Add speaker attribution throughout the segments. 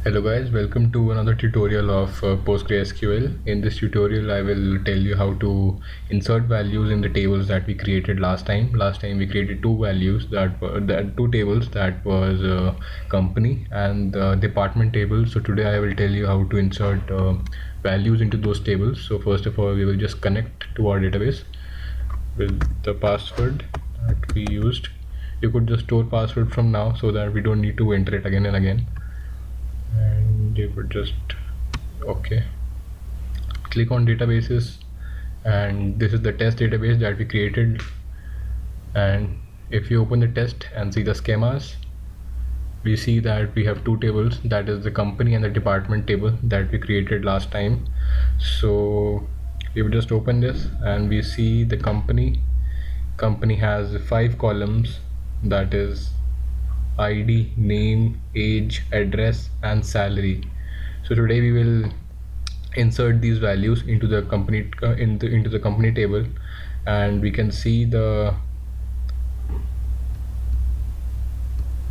Speaker 1: Hello guys, welcome to another tutorial of PostgreSQL. In this tutorial I will tell you how to insert values in the tables that we created last time. Last time we created two values that were two tables, that was company and department table. So today I will tell you how to insert values into those tables. So first of all we will just connect to our database with the password that we used. You could just store password from now so that we don't need to enter it again and again. And you could just click on databases, and this is the test database that we created. And if you open the test and see the schemas, we see that we have two tables, that is the company and the department table that we created last time. So we will just open this and we see the company has 5 columns, that is ID, name, age, address and salary. So today we will insert these values into the company into the company table, and we can see the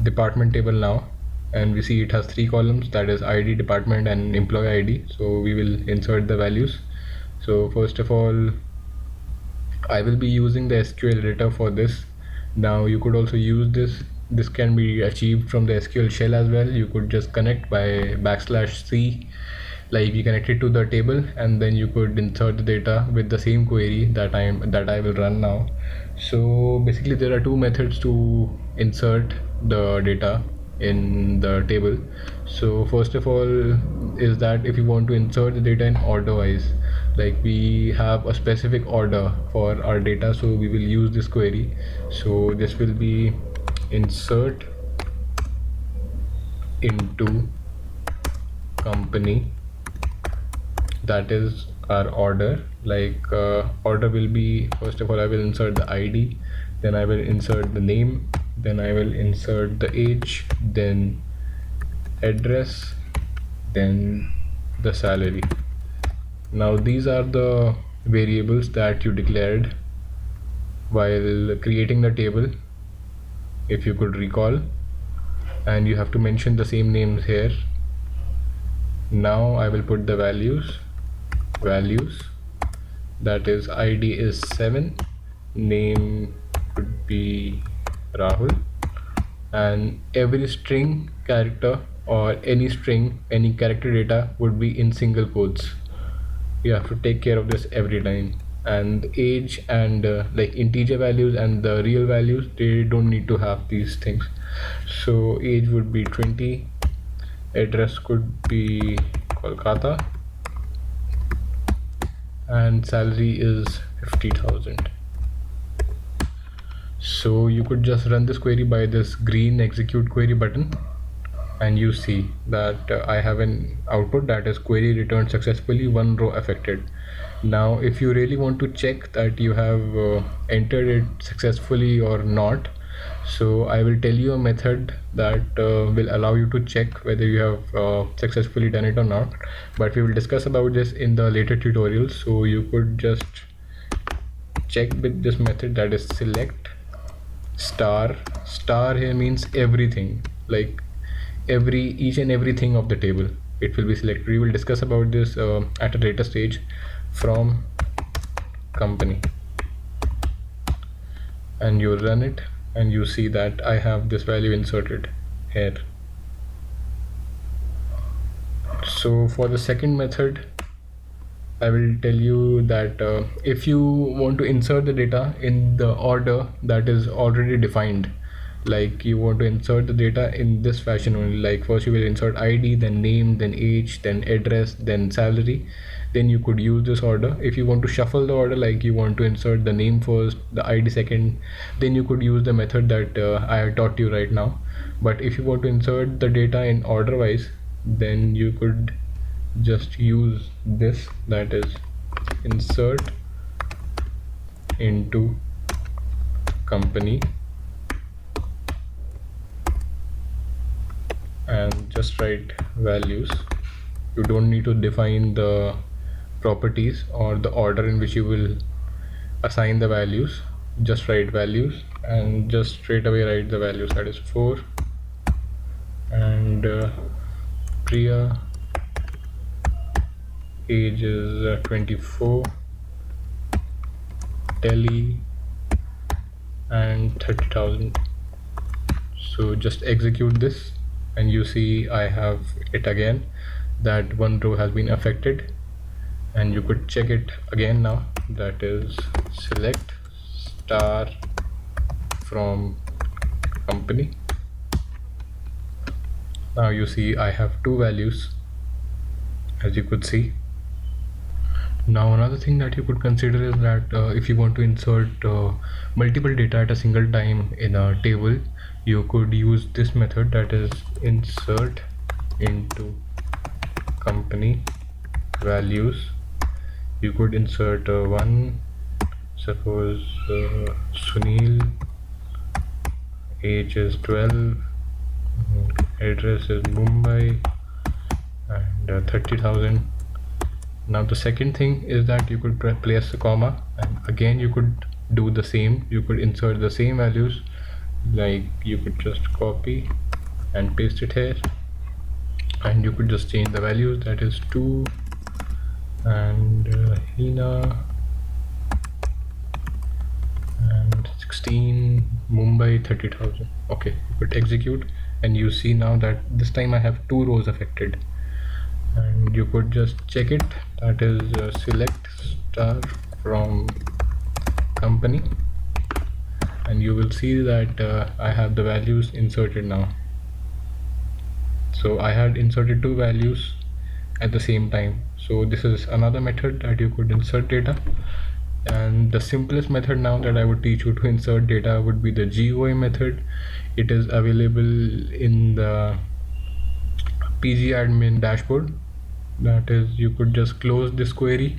Speaker 1: department table now, and we see it has 3 columns, that is ID, department and employee ID. So we will insert the values. So first of all I will be using the SQL editor for this. Now you could also use this can be achieved from the SQL shell as well. You could just connect by \c, like you connect it to the table, and then you could insert the data with the same query that I will run now. So basically there are two methods to insert the data in the table. So first of all is that if you want to insert the data in order wise, like we have a specific order for our data, so we will use this query. So this will be insert into company, that is our order. Like order will be, first of all I will insert the ID, then I will insert the name, then I will insert the age, then address, then the salary. Now these are the variables that you declared while creating the table, if you could recall, and you have to mention the same names here. Now I will put the values, that is ID is 7, name could be Rahul, and every string character or any character data would be in single quotes. You have to take care of this every time. And age and like integer values and the real values, they don't need to have these things. So age would be 20, address could be Kolkata, and salary is 50,000. So you could just run this query by this green execute query button, and you see that I have an output, that is query returned successfully, 1 row affected. Now if you really want to check that you have entered it successfully or not, so I will tell you a method that will allow you to check whether you have successfully done it or not, but we will discuss about this in the later tutorials. So you could just check with this method, that is select star. Star here means everything, like each and everything of the table, it will be selected. We will discuss about this at a later stage. From company, and you run it and you see that I have this value inserted here. So for the second method I will tell you that if you want to insert the data in the order that is already defined, like you want to insert the data in this fashion only, like first you will insert ID, then name, then age, then address, then salary, then you could use this order. If you want to shuffle the order, like you want to insert the name first, the ID second, then you could use the method that I have taught you right now. But if you want to insert the data in order wise, then you could just use this, that is insert into company, and just write values. You don't need to define the properties or the order in which you will assign the values. Just write values and just straight away write the values, that is 4 and Priya, age is 24, Delhi, and 30,000. So just execute this and you see I have it again, that one row has been affected, and you could check it again now, that is select star from company. Now you see I have two values, as you could see. Now another thing that you could consider is that if you want to insert multiple data at a single time in a table, you could use this method, that is insert into company values. You could insert one, suppose Sunil, age is 12, address is Mumbai, and 30,000. Now the second thing is that you could place a comma, and again you could do the same. You could insert the same values, like you could just copy and paste it here, and you could just change the values, that is 2 and Hina, and 16, Mumbai, 30,000. Okay, you could execute and you see now that this time I have two rows affected, and you could just check it, that is select star from company, and you will see that I have the values inserted now. So I had inserted two values at the same time. So this is another method that you could insert data, and the simplest method now that I would teach you to insert data would be the GUI method. It is available in the pgadmin dashboard. That is, you could just close this query,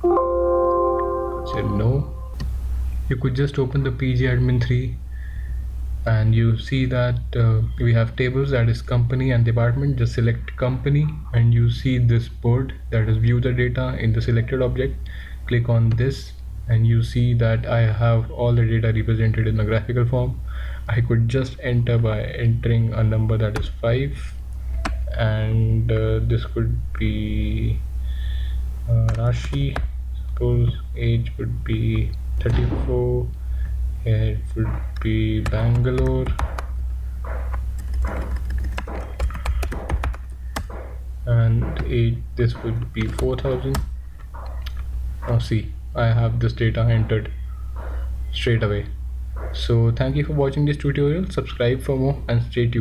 Speaker 1: say no. You could just open the pgadmin 3 and you see that we have tables, that is company and department. Just select company and you see this board, that is view the data in the selected object. Click on this and you see that I have all the data represented in a graphical form. I could just enter by entering a number, that is 5, and this could be Rashi, suppose age would be 34, here it would be Bangalore, and age, this would be 4,000. Now see, I have this data entered straight away. So thank you for watching this tutorial. Subscribe for more and stay tuned.